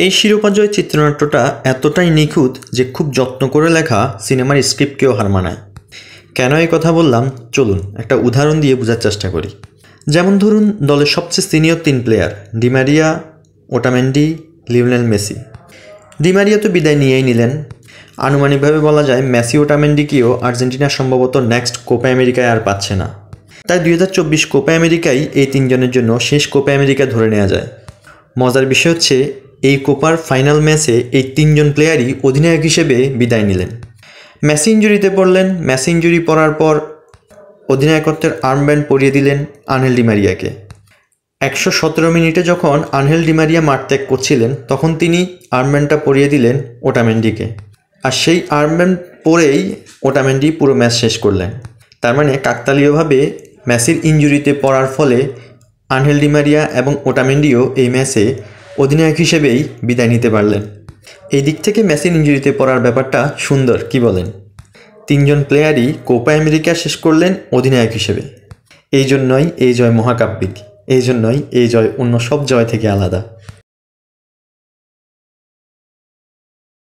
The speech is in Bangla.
এই শিরোপা জয় চিত্রনাট্যটা এতটাই নিখুঁত যে খুব যত্ন করে লেখা সিনেমার স্ক্রিপ্টকেও হার মানায়। কেন এই কথা বললাম, চলুন একটা উদাহরণ দিয়ে বোঝার চেষ্টা করি। যেমন ধরুন, দলের সবচেয়ে senior 3 player Di Maria, Otamendi, Lionel Messi. Di Maria তো বিদায় নিয়েই নিলেন। আনুমানিকভাবে বলা যায় মেসি ওটামেন্ডিকেও আর্জেন্টিনা সম্ভবত নেক্সট কোপা আমেরিকায় আর পাচ্ছে না। তাই 2024 কোপা আমেরিকাই এই 3 জনের জন্য শেষ কোপা আমেরিকা ধরে নেওয়া যায়। মজার বিষয় হচ্ছে, এই কোপার ফাইনাল ম্যাচে এই 3 জন প্লেয়ারই অধিনায়ক হিসেবে বিদায় নিলেন। মেসি ইঞ্জুরিতে পড়লেন। মেসি ইঞ্জুরি পড়ার পর অধিনায়কত্বের আর্মব্যান্ড পরিয়ে দিলেন আনহেল ডি মারিয়াকে। 117 মিনিটে যখন আনহেল ডি মারিয়া মাঠ ত্যাগ করছিলেন, তখন তিনি আর্মব্যান্ডটা পরিয়ে দিলেন ওটামেন্ডিকে। আর সেই আর্মব্যান্ড পরেই ওটামেন্ডি পুরো ম্যাচ শেষ করলেন। তার মানে কাকতালীয়ভাবে মেসির ইঞ্জুরিতে পড়ার ফলে আনহেল ডি মারিয়া এবং ওটামেন্ডিও এই ম্যাচে অধিনায়ক হিসেবেই বিদায় নিতে পারলেন। এই দিক থেকে মেসির ইঞ্জুরিতে পড়ার ব্যাপারটা সুন্দর, কি বলেন? 3 জন প্লেয়ারই কোপা আমেরিকা শেষ করলেন অধিনায়ক হিসেবে। এই জন্যই এই জয় মহাকাব্যিক, এই জন্যই এই জয় অন্য সব জয় থেকে আলাদা।